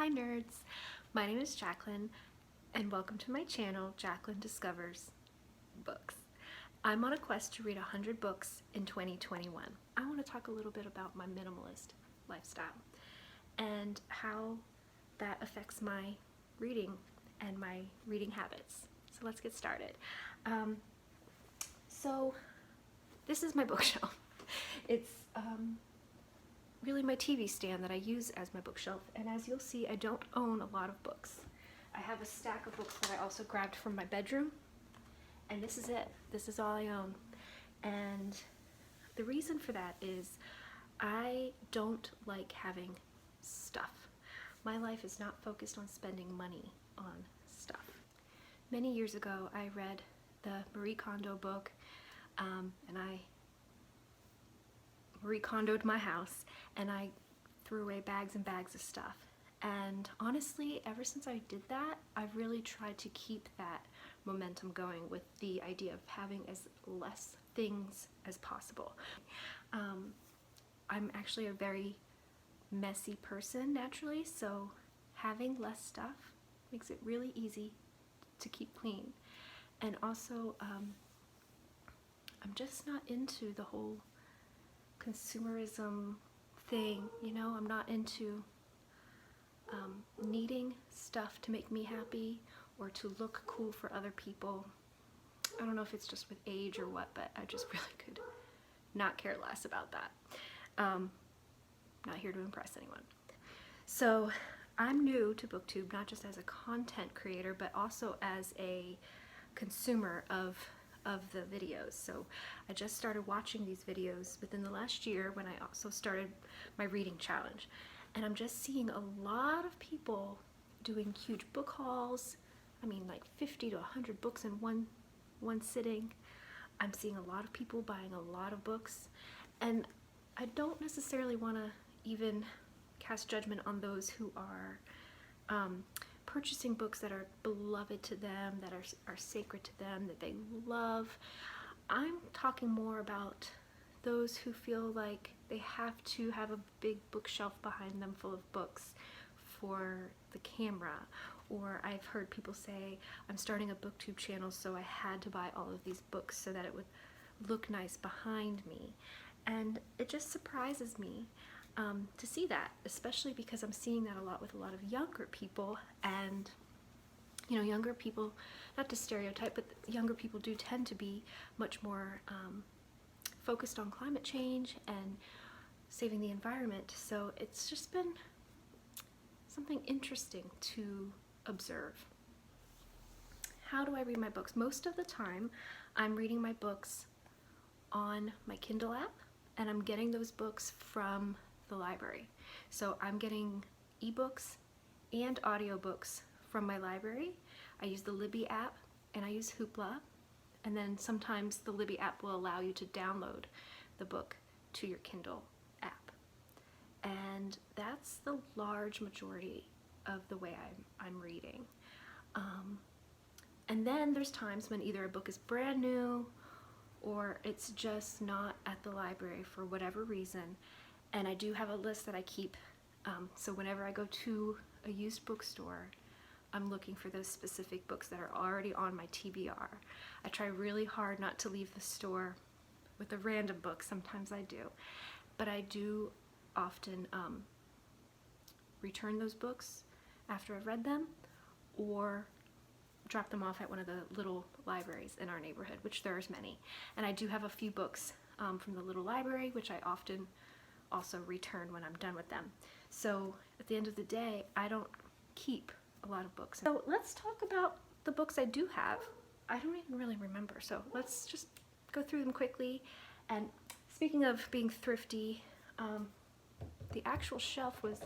Hi nerds, my name is Jacqueline and welcome to my channel, Jacqueline Discovers Books. I'm on a quest to read 100 books in 2021. I want to talk a little bit about my minimalist lifestyle and how that affects my reading and my reading habits. So let's get started. So this is my bookshelf. It's really my TV stand that I use as my bookshelf, and as you'll see, I don't own a lot of books. I have a stack of books that I also grabbed from my bedroom, and this is it. This is all I own. And the reason for that is I don't like having stuff. My life is not focused on spending money on stuff. Many years ago, I read the Marie Kondo book, and I Marie Kondo'd my house, and I threw away bags and bags of stuff. And honestly, ever since I did that, I've really tried to keep that momentum going with the idea of having as less things as possible. I'm actually a very messy person naturally, so having less stuff makes it really easy to keep clean. And also, I'm just not into the whole consumerism thing, you know. I'm not into needing stuff to make me happy or to look cool for other people. I don't know if it's just with age or what, but I just really could not care less about that. Not here to impress anyone. So I'm new to BookTube, not just as a content creator, but also as a consumer of the videos. So I just started watching these videos within the last year when I also started my reading challenge, and I'm just seeing a lot of people doing huge book hauls. I mean, like 50 to 100 books in one sitting. I'm seeing a lot of people buying a lot of books, and I don't necessarily want to even cast judgment on those who are purchasing books that are beloved to them, that are sacred to them, that they love. I'm talking more about those who feel like they have to have a big bookshelf behind them full of books for the camera. Or I've heard people say, I'm starting a BookTube channel, so I had to buy all of these books so that it would look nice behind me. And it just surprises me to see that, especially because I'm seeing that a lot with a lot of younger people. And you know, younger people, not to stereotype, but younger people do tend to be much more focused on climate change and saving the environment. So it's just been something interesting to observe. How do I read my books? Most of the time I'm reading my books on my Kindle app, and I'm getting those books from the library. So I'm getting ebooks and audiobooks from my library. I use the Libby app and I use Hoopla, and then sometimes the Libby app will allow you to download the book to your Kindle app. And that's the large majority of the way I'm reading. And then there's times when either a book is brand new or it's just not at the library for whatever reason, and I do have a list that I keep, so whenever I go to a used bookstore, I'm looking for those specific books that are already on my TBR. I try really hard not to leave the store with a random book. Sometimes I do, but I do often return those books after I've read them, or drop them off at one of the little libraries in our neighborhood, which there's many. And I do have a few books from the little library, which I often also return when I'm done with them. So at the end of the day, I don't keep a lot of books. So let's talk about the books I do have. I don't even really remember, so let's just go through them quickly. And speaking of being thrifty, the actual shelf was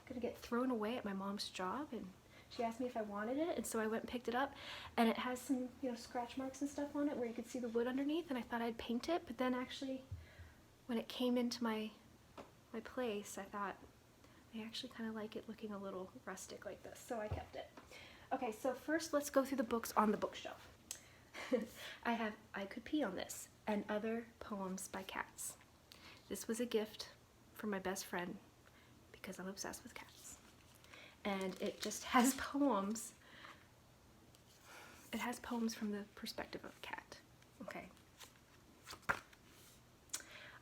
gonna get thrown away at my mom's job, and she asked me if I wanted it, and so I went and picked it up, and it has some, you know, scratch marks and stuff on it where you could see the wood underneath, and I thought I'd paint it, but then actually when it came into my place, I thought I actually kind of like it looking a little rustic like this, so I kept it. Okay, so first let's go through the books on the bookshelf. I have I Could Pee on This and Other Poems by Cats. This was a gift from my best friend because I'm obsessed with cats. and it just has poems. It has poems from the perspective of a cat. Okay.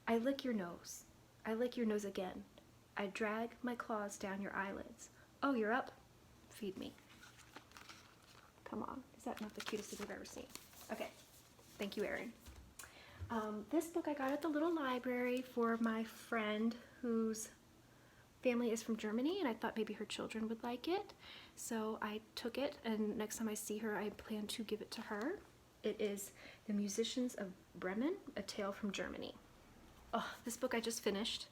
I lick your nose. I lick your nose again. I drag my claws down your eyelids. Oh, you're up? Feed me. Come on. Is that not the cutest thing I've ever seen? Okay. Thank you, Erin. This book I got at the little library for my friend whose family is from Germany, and I thought maybe her children would like it. So I took it, and next time I see her, I plan to give it to her. It is The Musicians of Bremen, A Tale from Germany. Oh, this book I just finished.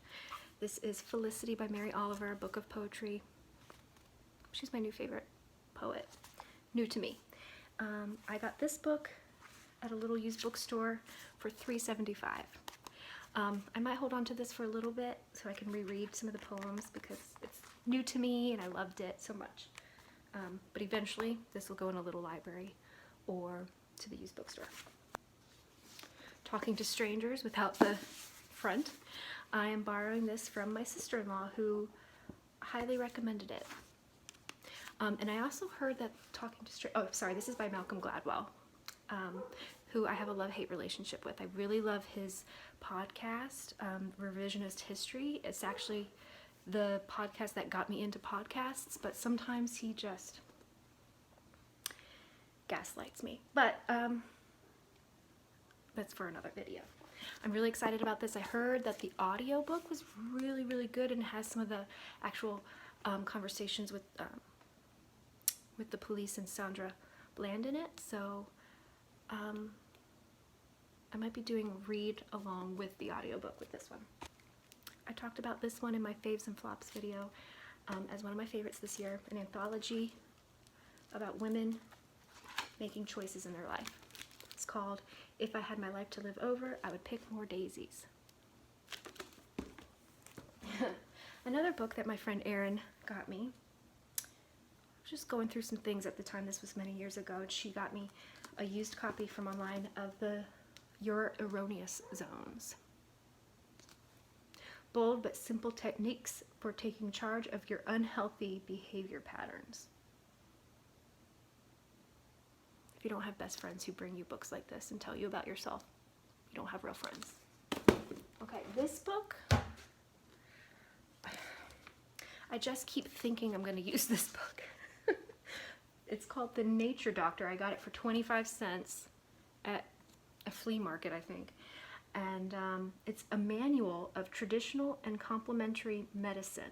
This is Felicity by Mary Oliver, a book of poetry. She's my new favorite poet. New to me. I got this book at a little used bookstore for $3.75. I might hold on to this for a little bit so I can reread some of the poems because it's new to me and I loved it so much. But eventually this will go in a little library or to the used bookstore. Talking to Strangers Without the Front. I am borrowing this from my sister-in-law who highly recommended it. And I also heard that this is by Malcolm Gladwell, who I have a love-hate relationship with. I really love his podcast, Revisionist History. It's actually the podcast that got me into podcasts, but sometimes he just gaslights me. But that's for another video. I'm really excited about this. I heard that the audiobook was really, really good and has some of the actual conversations with the police and Sandra Bland in it. So I might be doing read along with the audiobook with this one. I talked about this one in my faves and flops video as one of my favorites this year, an anthology about women making choices in their life. It's called If I Had My Life to Live Over, I Would Pick More Daisies. Another book that my friend Erin got me. I was just going through some things at the time. This was many years ago, and she got me a used copy from online of Your Erroneous Zones. Bold but simple techniques for taking charge of your unhealthy behavior patterns. If you don't have best friends who bring you books like this and tell you about yourself, you don't have real friends. Okay, this book, I just keep thinking I'm going to use this book. It's called The Nature Doctor. I got it for 25 cents at a flea market, I think. And it's a manual of traditional and complementary medicine.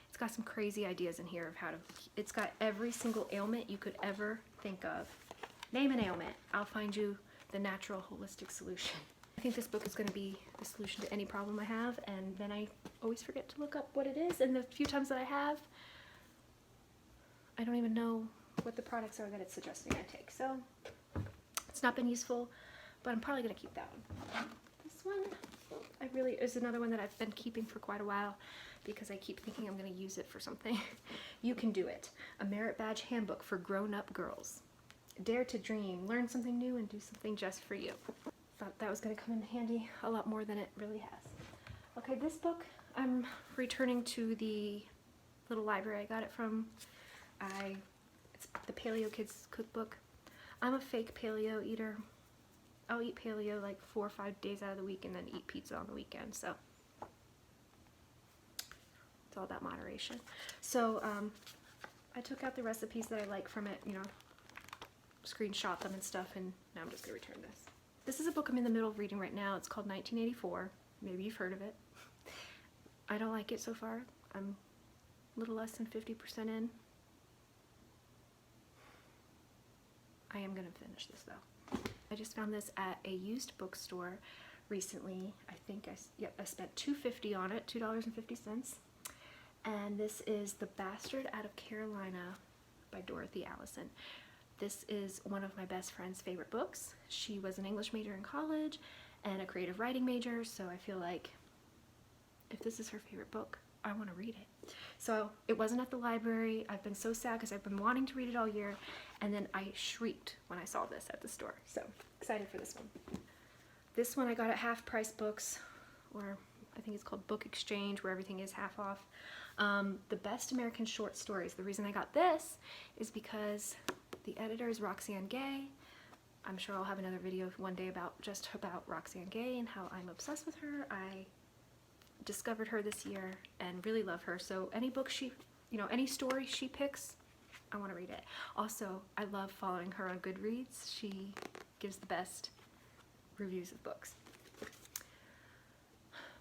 It's got some crazy ideas in here of how to, it's got every single ailment you could ever think of. Name an ailment, I'll find you the natural holistic solution. I think this book is going to be the solution to any problem I have, and then I always forget to look up what it is, and the few times that I have, I don't even know what the products are that it's suggesting I take. So it's not been useful, but I'm probably going to keep that one. This one is another one that I've been keeping for quite a while because I keep thinking I'm going to use it for something. You Can Do It, a merit badge handbook for grown-up girls. Dare to dream, learn something new, and do something just for you. Thought that was going to come in handy a lot more than it really has. Okay, this book I'm returning to the little library I got it from. It's the Paleo Kids Cookbook. I'm a fake paleo eater. I'll eat paleo like 4 or 5 days out of the week and then eat pizza on the weekend, so it's all about moderation. So I took out the recipes that I like from it, you know, screenshot them and stuff, and now I'm just going to return this. This is a book I'm in the middle of reading right now. It's called 1984. Maybe you've heard of it. I don't like it so far. I'm a little less than 50% in. I am going to finish this though. I just found this at a used bookstore recently. I think I spent $2.50 on it, $2.50. And this is The Bastard Out of Carolina by Dorothy Allison. This is one of my best friend's favorite books. She was an English major in college and a creative writing major, so I feel like if this is her favorite book, I want to read it. So it wasn't at the library. I've been so sad because I've been wanting to read it all year, and then I shrieked when I saw this at the store. So excited for this one. This one I got at Half Price Books, or I think it's called Book Exchange, where everything is half off. The Best American Short Stories. The reason I got this is because the editor is Roxane Gay. I'm sure I'll have another video one day about Roxane Gay and how I'm obsessed with her. I discovered her this year and really love her. So any book she, any story she picks, I want to read it. Also, I love following her on Goodreads. She gives the best reviews of books.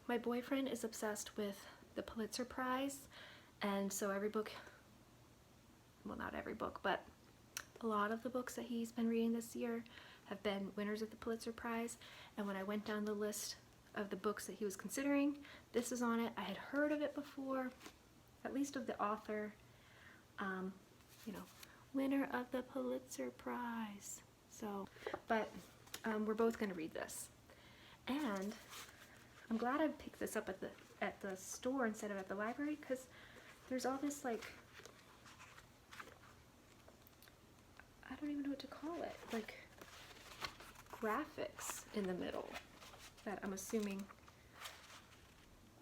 My boyfriend is obsessed with the Pulitzer Prize, and so every book, well, not every book, but a lot of the books that he's been reading this year have been winners of the Pulitzer Prize. And when I went down the list of the books that he was considering, this is on it. I had heard of it before, at least of the author, winner of the Pulitzer Prize. So, but we're both going to read this. And I'm glad I picked this up at the store instead of at the library, because there's all this, like, I don't even know what to call it, like graphics in the middle that I'm assuming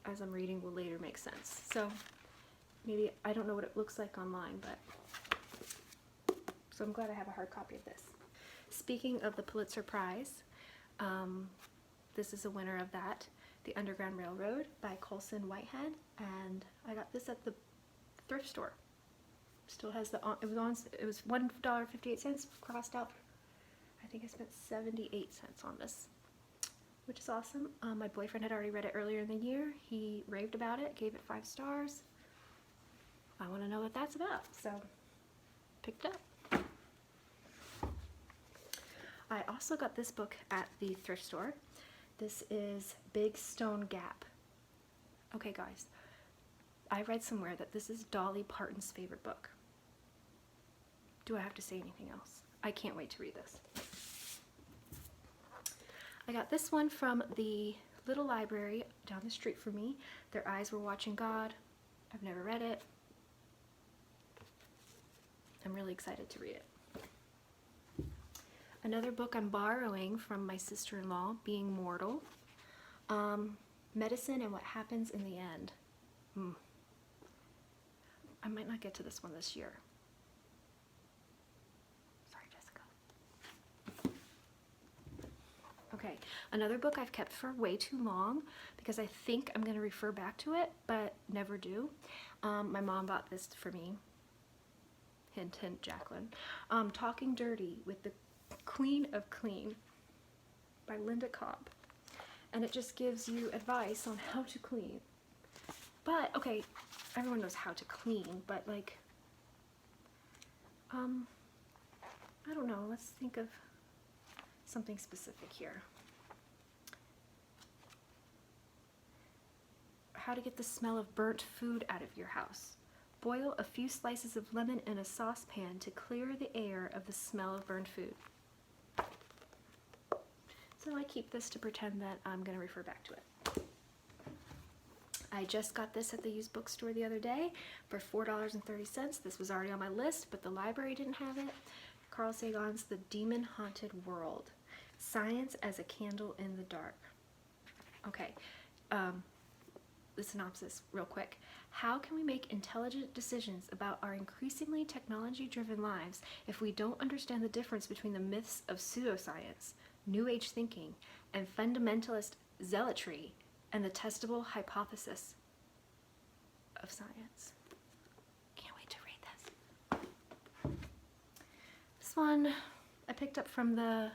as I'm reading will later make sense. So maybe, I don't know what it looks like online, but so I'm glad I have a hard copy of this. Speaking of the Pulitzer Prize, this is a winner of that, The Underground Railroad by Colson Whitehead, and I got this at the thrift store. Still has it was $1.58 crossed out. I think I spent 78 cents on this, which is awesome. My boyfriend had already read it earlier in the year. He raved about it, gave it 5 stars. I want to know what that's about, so picked it up. I also got this book at the thrift store. This is Big Stone Gap. Okay guys, I read somewhere that this is Dolly Parton's favorite book. Do I have to say anything else? I can't wait to read this. I got this one from the little library down the street from me. Their Eyes Were Watching God. I've never read it. I'm really excited to read it. Another book I'm borrowing from my sister-in-law, Being Mortal. Medicine and What Happens in the End. I might not get to this one this year. Sorry, Jessica. Okay, another book I've kept for way too long because I think I'm going to refer back to it, but never do. My mom bought this for me. Hint, hint, Jacqueline. Talking Dirty with the Queen of Clean by Linda Cobb. And it just gives you advice on how to clean. But, okay, everyone knows how to clean, but like, I don't know, let's think of something specific here. How to get the smell of burnt food out of your house. Boil a few slices of lemon in a saucepan to clear the air of the smell of burned food. So I keep this to pretend that I'm going to refer back to it. I just got this at the used bookstore the other day for $4.30. This was already on my list, but the library didn't have it. Carl Sagan's The Demon Haunted World. Science as a Candle in the Dark. Okay, the synopsis real quick. How can we make intelligent decisions about our increasingly technology-driven lives if we don't understand the difference between the myths of pseudoscience, New Age thinking, and fundamentalist zealotry, and the testable hypothesis of science? Can't wait to read this. This one I picked up from the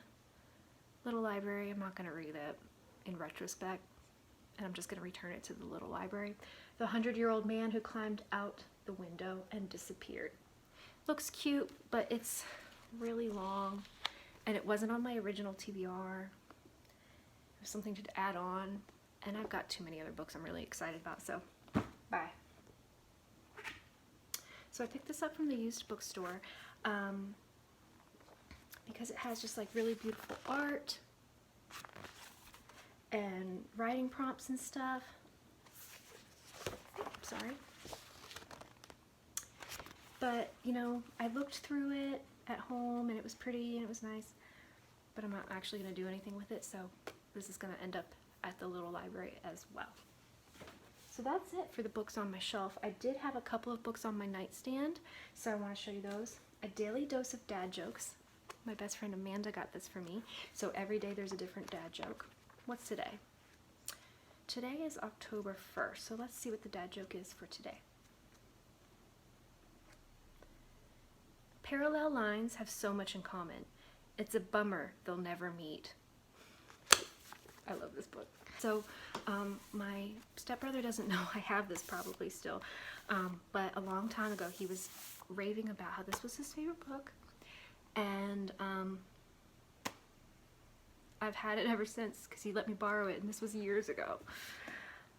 little library. I'm not going to read it in retrospect, and I'm just going to return it to the little library. The 100-Year-Old Man Who Climbed Out the Window and Disappeared. Looks cute, but it's really long, and it wasn't on my original TBR. It was something to add on, and I've got too many other books I'm really excited about, so bye. So I picked this up from the used bookstore because it has just like really beautiful art and writing prompts and stuff. Sorry. But, you know, I looked through it at home and it was pretty and it was nice, but I'm not actually going to do anything with it, so this is going to end up at the little library as well. So that's it for the books on my shelf. I did have a couple of books on my nightstand, so I want to show you those. A Daily Dose of Dad Jokes. My best friend Amanda got this for me. So every day there's a different dad joke. What's today? Today is October 1st, so let's see what the dad joke is for today. Parallel lines have so much in common. It's a bummer they'll never meet. I love this book. So my stepbrother doesn't know I have this probably still, but a long time ago he was raving about how this was his favorite book, and I've had it ever since because he let me borrow it, and this was years ago.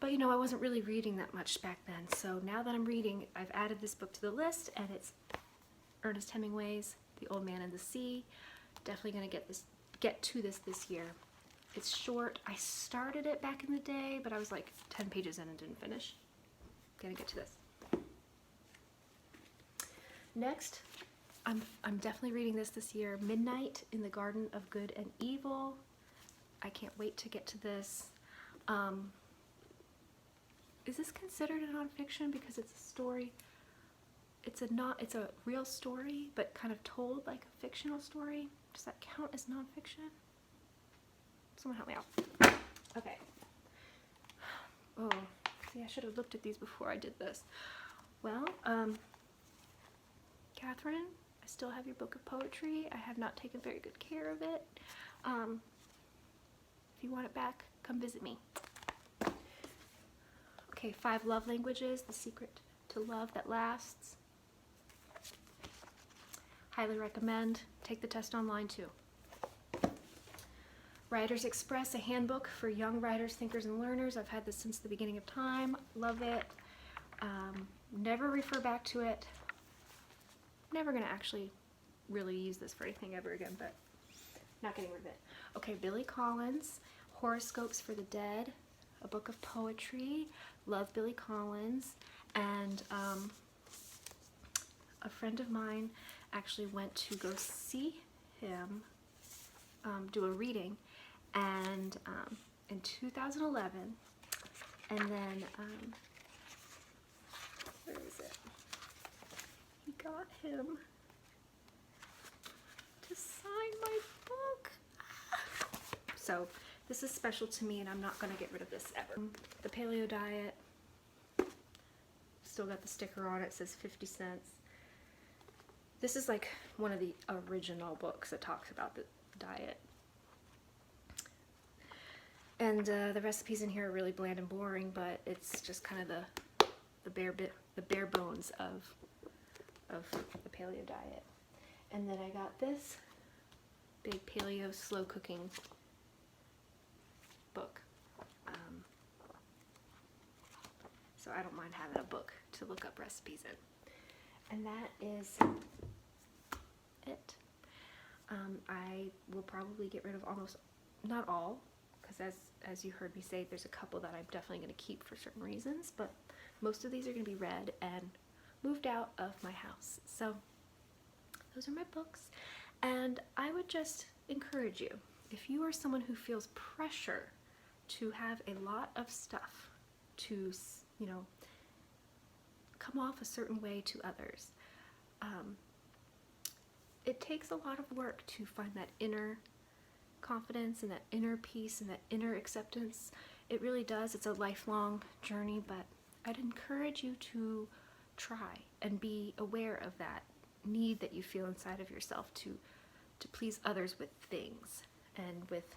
But you know, I wasn't really reading that much back then, so now that I'm reading, I've added this book to the list, and it's Ernest Hemingway's The Old Man and the Sea. Definitely gonna get to this year. It's short. I started it back in the day, but I was like 10 pages in and didn't finish. Gonna get to this. Next, I'm definitely reading this year. Midnight in the Garden of Good and Evil. I can't wait to get to this. Is this considered a nonfiction because it's a story? It's a real story, but kind of told like a fictional story. Does that count as nonfiction? Someone help me out. Okay. Oh, see, I should have looked at these before I did this. Well, Catherine, I still have your book of poetry. I have not taken very good care of it. If you want it back, come visit me. Okay, 5 Love Languages, The Secret to Love That Lasts. Highly recommend. Take the test online too. Writers Express, a handbook for young writers, thinkers, and learners. I've had this since the beginning of time. Love it. Never refer back to it. Never gonna actually really use this for anything ever again, but not getting rid of it. Okay, Billy Collins, Horoscopes for the Dead, a book of poetry. Love Billy Collins. And a friend of mine actually went to go see him do a reading, and in 2011, and then where is it? He got him to sign my book. So this is special to me, and I'm not going to get rid of this ever. The Paleo Diet, still got the sticker on it, says 50 cents. This is like one of the original books that talks about the diet. And the recipes in here are really bland and boring, but it's just kind of the bare bones of the Paleo Diet. And then I got this big paleo slow cooking book. So I don't mind having a book to look up recipes in. And that is it. I will probably get rid of almost, not all, because as you heard me say, there's a couple that I'm definitely going to keep for certain reasons, but most of these are going to be read and moved out of my house. So those are my books, and I would just encourage you, if you are someone who feels pressure to have a lot of stuff to, you know, come off a certain way to others, it takes a lot of work to find that inner confidence and that inner peace and that inner acceptance. It really does. It's a lifelong journey, but I'd encourage you to try and be aware of that need that you feel inside of yourself to please others with things and with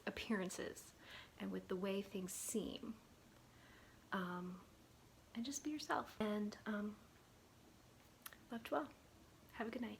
appearances and with the way things seem, and just be yourself, and love to all. Have a good night.